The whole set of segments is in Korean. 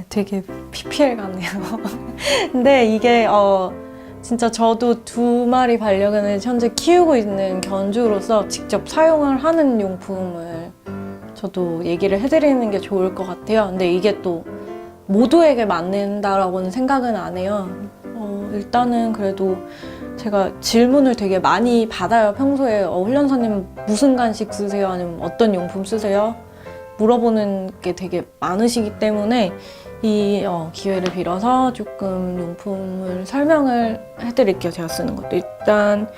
되게 PPL 같네요. 근데 이게 진짜 저도 2마리 반려견을 현재 키우고 있는 견주로서 직접 사용을 하는 용품을 저도 얘기를 해드리는 게 좋을 것 같아요. 근데 이게 또 모두에게 맞는다라고는 생각은 안 해요. 일단은 그래도 제가 질문을 되게 많이 받아요. 평소에 훈련사님 무슨 간식 쓰세요? 아니면 어떤 용품 쓰세요? 물어보는 게 되게 많으시기 때문에 이 기회를 빌어서 조금 용품을 설명을 해드릴게요. 제가 쓰는 것도. 일단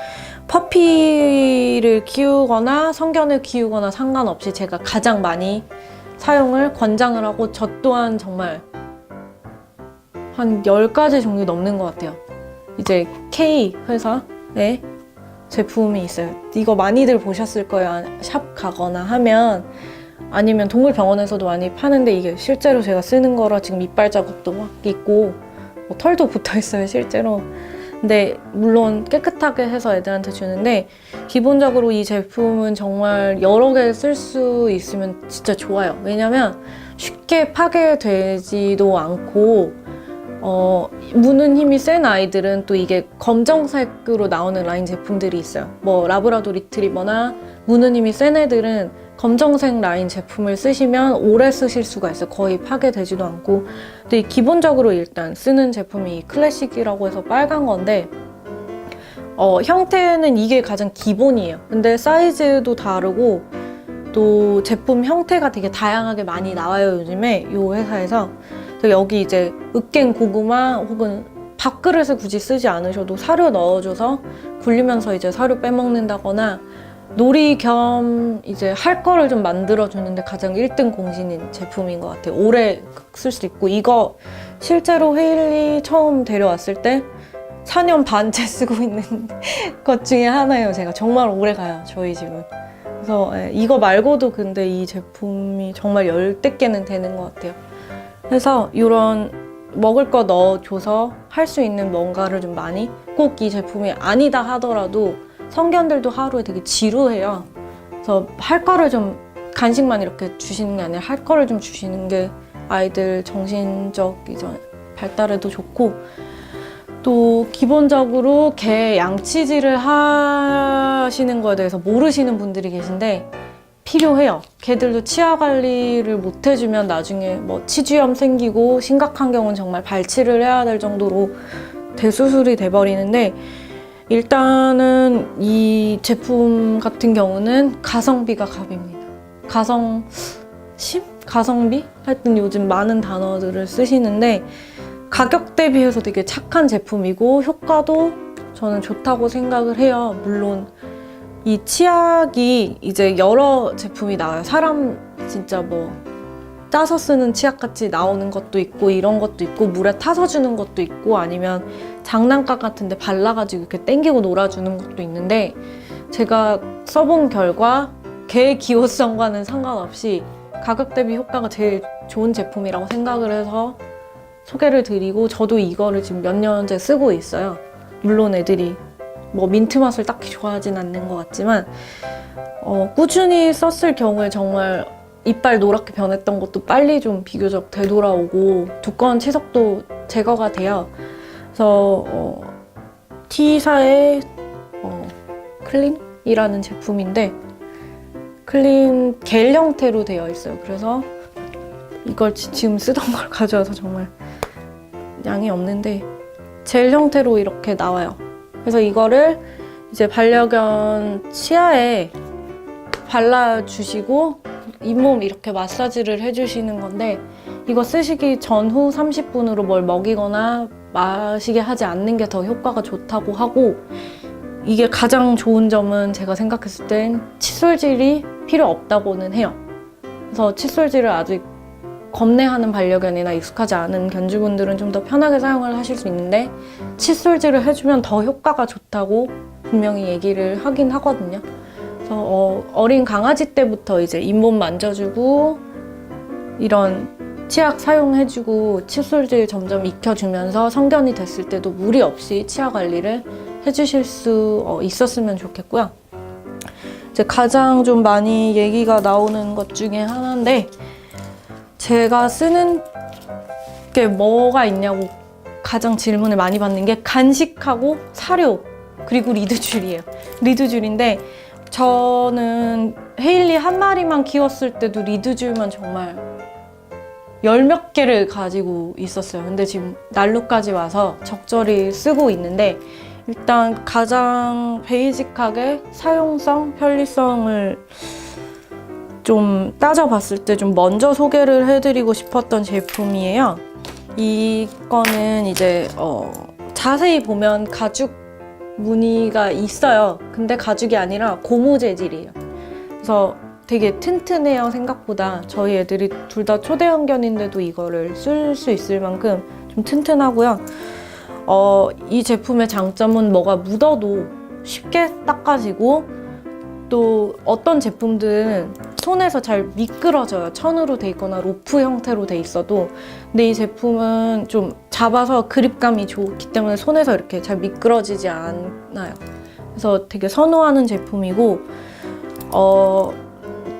퍼피를 키우거나 성견을 키우거나 상관없이 제가 가장 많이 사용을 권장을 하고, 저 또한 정말 한 10가지 종류 넘는 것 같아요. 이제 K 회사에 제품이 있어요. 이거 많이들 보셨을 거예요. 샵 가거나 하면, 아니면 동물병원에서도 많이 파는데, 이게 실제로 제가 쓰는 거라 지금 이빨 자국도 막 있고 털도 붙어 있어요, 실제로. 근데 물론 깨끗하게 해서 애들한테 주는데, 기본적으로 이 제품은 정말 여러 개 쓸 수 있으면 진짜 좋아요. 왜냐면 쉽게 파괴되지도 않고, 무는 힘이 센 아이들은 또 이게 검정색으로 나오는 라인 제품들이 있어요. 뭐 라브라도 리트리버나 무는 힘이 센 애들은 검정색 라인 제품을 쓰시면 오래 쓰실 수가 있어요. 거의 파괴되지도 않고. 근데 기본적으로 일단 쓰는 제품이 클래식이라고 해서 빨간 건데, 형태는 이게 가장 기본이에요. 근데 사이즈도 다르고 또 제품 형태가 되게 다양하게 많이 나와요, 요즘에 이 회사에서. 여기 이제 으깬 고구마 혹은 밥그릇을 굳이 쓰지 않으셔도 사료 넣어줘서 굴리면서 이제 사료 빼먹는다거나, 놀이 겸 이제 할 거를 좀 만들어주는데 가장 1등 공신인 제품인 것 같아요. 오래 쓸 수 있고, 이거 실제로 헤일리 처음 데려왔을 때 4년 반째 쓰고 있는 것 중에 하나예요. 제가 정말 오래 가요, 저희 집은. 그래서 이거 말고도 근데 이 제품이 정말 10대 개는 되는 것 같아요. 그래서 이런 먹을 거 넣어줘서 할 수 있는 뭔가를 좀 많이, 꼭 이 제품이 아니다 하더라도 성견들도 하루에 되게 지루해요. 그래서 할 거를 좀, 간식만 이렇게 주시는 게 아니라 할 거를 좀 주시는 게 아이들 정신적 이제 발달에도 좋고, 또 기본적으로 개 양치질을 하시는 거에 대해서 모르시는 분들이 계신데 필요해요. 개들도 치아 관리를 못 해주면 나중에 뭐 치주염 생기고 심각한 경우는 정말 발치를 해야 될 정도로 대수술이 돼버리는데, 일단은 이 제품 같은 경우는 가성비가 갑입니다. 가성심? 가성비? 하여튼 요즘 많은 단어들을 쓰시는데, 가격 대비해서 되게 착한 제품이고 효과도 저는 좋다고 생각을 해요. 물론 이 치약이 이제 여러 제품이 나와요. 사람 진짜 뭐 짜서 쓰는 치약같이 나오는 것도 있고, 이런 것도 있고, 물에 타서 주는 것도 있고, 아니면 장난감 같은데 발라가지고 이렇게 땡기고 놀아주는 것도 있는데, 제가 써본 결과 개의 기호성과는 상관없이 가격 대비 효과가 제일 좋은 제품이라고 생각을 해서 소개를 드리고, 저도 이거를 지금 몇 년째 쓰고 있어요. 물론 애들이 뭐 민트 맛을 딱히 좋아하진 않는 것 같지만, 꾸준히 썼을 경우에 정말 이빨 노랗게 변했던 것도 빨리 좀 비교적 되돌아오고 두꺼운 치석도 제거가 돼요. 그래서 T사의 클린이라는 제품인데, 클린 겔 형태로 되어 있어요. 그래서 이걸 지금 쓰던 걸 가져와서 정말 양이 없는데 젤 형태로 이렇게 나와요. 그래서 이거를 이제 반려견 치아에 발라주시고 잇몸 이렇게 마사지를 해주시는 건데, 이거 쓰시기 전후 30분으로 뭘 먹이거나 마시게 하지 않는 게 더 효과가 좋다고 하고, 이게 가장 좋은 점은 제가 생각했을 땐 칫솔질이 필요 없다고는 해요. 그래서 칫솔질을 아직 겁내하는 반려견이나 익숙하지 않은 견주분들은 좀 더 편하게 사용을 하실 수 있는데, 칫솔질을 해주면 더 효과가 좋다고 분명히 얘기를 하긴 하거든요. 그래서 어린 강아지 때부터 이제 잇몸 만져주고 이런 치약 사용해주고 칫솔질 점점 익혀주면서 성견이 됐을 때도 무리 없이 치아 관리를 해주실 수 있었으면 좋겠고요. 이제 가장 좀 많이 얘기가 나오는 것 중에 하나인데, 제가 쓰는 게 뭐가 있냐고 가장 질문을 많이 받는 게 간식하고 사료 그리고 리드줄이에요. 리드줄인데 저는 헤일리 한 마리만 키웠을 때도 리드줄만 정말 열 몇 개를 가지고 있었어요. 근데 지금 난로까지 와서 적절히 쓰고 있는데 일단 가장 베이직하게 사용성, 편리성을 좀 따져봤을 때 좀 먼저 소개를 해드리고 싶었던 제품이에요. 이거는 이제 자세히 보면 가죽 무늬가 있어요. 근데 가죽이 아니라 고무 재질이에요. 그래서 되게 튼튼해요. 생각보다 저희 애들이 둘 다 초대형견인데도 이거를 쓸 수 있을 만큼 좀 튼튼하고요. 이 제품의 장점은 뭐가 묻어도 쉽게 닦아지고 또 어떤 제품들은 손에서 잘 미끄러져요. 천으로 돼 있거나 로프 형태로 돼 있어도. 근데 이 제품은 좀 잡아서 그립감이 좋기 때문에 손에서 이렇게 잘 미끄러지지 않아요. 그래서 되게 선호하는 제품이고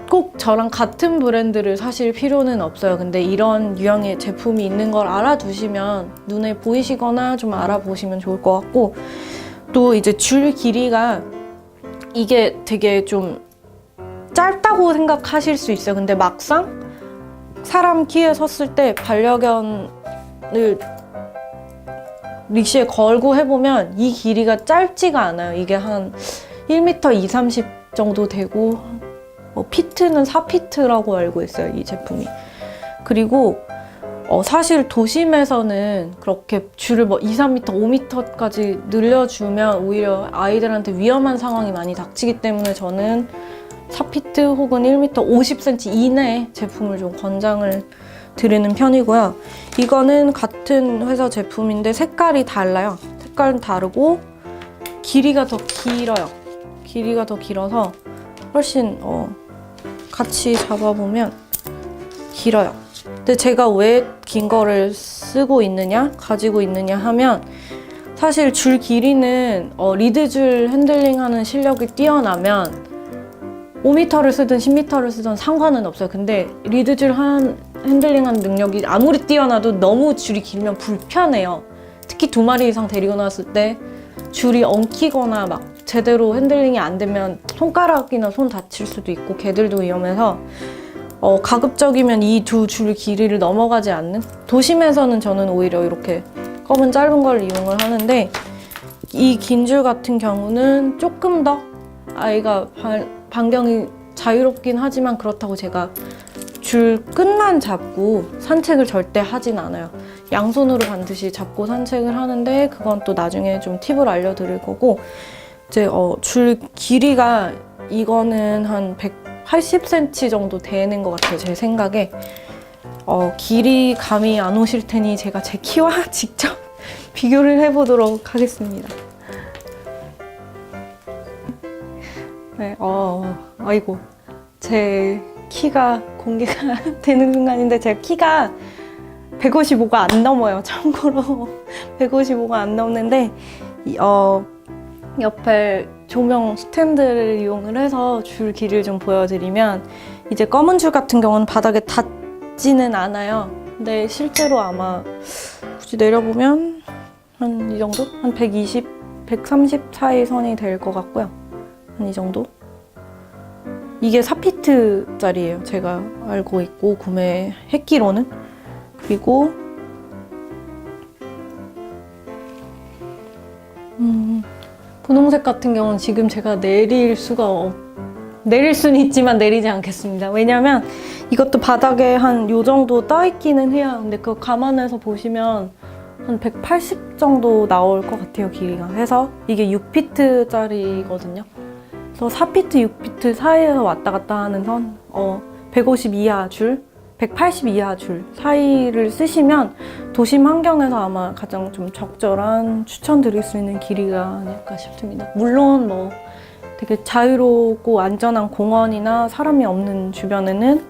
꼭 저랑 같은 브랜드를 사실 필요는 없어요. 근데 이런 유형의 제품이 있는 걸 알아두시면 눈에 보이시거나 좀 알아보시면 좋을 것 같고 또 이제 줄 길이가 이게 되게 좀 짧다고 생각하실 수 있어요. 근데 막상 사람 키에 섰을 때 반려견을 릭시에 걸고 해보면 이 길이가 짧지가 않아요. 이게 한 1m 2, 30 정도 되고 피트는 4피트라고 알고 있어요. 이 제품이. 그리고 사실 도심에서는 그렇게 줄을 2, 3m, 5m까지 늘려주면 오히려 아이들한테 위험한 상황이 많이 닥치기 때문에 저는 4피트 혹은 1m 50cm 이내의 제품을 좀 권장을 드리는 편이고요. 이거는 같은 회사 제품인데 색깔이 달라요. 색깔은 다르고 길이가 더 길어요. 길이가 더 길어서 훨씬 같이 잡아보면 길어요. 근데 제가 왜 긴 거를 쓰고 있느냐, 가지고 있느냐 하면 사실 줄 길이는 리드줄 핸들링하는 실력이 뛰어나면 5m를 쓰든 10m를 쓰든 상관은 없어요. 근데 리드줄 핸들링하는 능력이 아무리 뛰어나도 너무 줄이 길면 불편해요. 특히 2마리 이상 데리고 나왔을 때 줄이 엉키거나 막 제대로 핸들링이 안 되면 손가락이나 손 다칠 수도 있고 개들도 위험해서 가급적이면 이 두 줄 길이를 넘어가지 않는 도심에서는 저는 오히려 이렇게 검은 짧은 걸 이용을 하는데 이 긴 줄 같은 경우는 조금 더 아이가 반경이 자유롭긴 하지만 그렇다고 제가 줄 끝만 잡고 산책을 절대 하진 않아요. 양손으로 반드시 잡고 산책을 하는데 그건 또 나중에 좀 팁을 알려드릴 거고 이제 줄 길이가 이거는 한 180cm 정도 되는 것 같아요. 제 생각에 길이 감이 안 오실 테니 제가 제 키와 직접 비교를 해보도록 하겠습니다. 네, 아이고 제 키가 공개가 되는 순간인데 제 키가 155가 안 넘어요. 참고로 155가 안 넘는데 옆에 조명 스탠드를 이용을 해서 줄 길이를 좀 보여드리면 이제 검은 줄 같은 경우는 바닥에 닿지는 않아요. 근데 실제로 아마 굳이 내려보면 한 이 정도? 한 120, 130 사이 선이 될 것 같고요. 한 이 정도? 이게 4피트짜리예요. 제가 알고 있고 구매했기로는. 그리고 분홍색 같은 경우는 지금 제가 내릴 수는 있지만 내리지 않겠습니다. 왜냐면 이것도 바닥에 한 요 정도 떠있기는 해요. 근데 그거 감안해서 보시면 한 180 정도 나올 것 같아요. 길이가. 해서 이게 6피트짜리거든요. 그래서 4피트, 6피트 사이에서 왔다 갔다 하는 선 150 이하 줄, 180 이하 줄 사이를 쓰시면 도심 환경에서 아마 가장 좀 적절한 추천드릴 수 있는 길이가 아닐까 싶습니다. 물론 뭐 되게 자유롭고 안전한 공원이나 사람이 없는 주변에는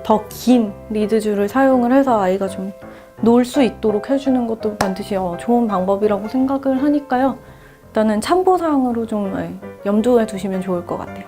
더 긴 리드줄을 사용을 해서 아이가 좀 놀 수 있도록 해주는 것도 반드시 좋은 방법이라고 생각을 하니까요. 일단은 참고사항으로 좀 염두에 두시면 좋을 것 같아요.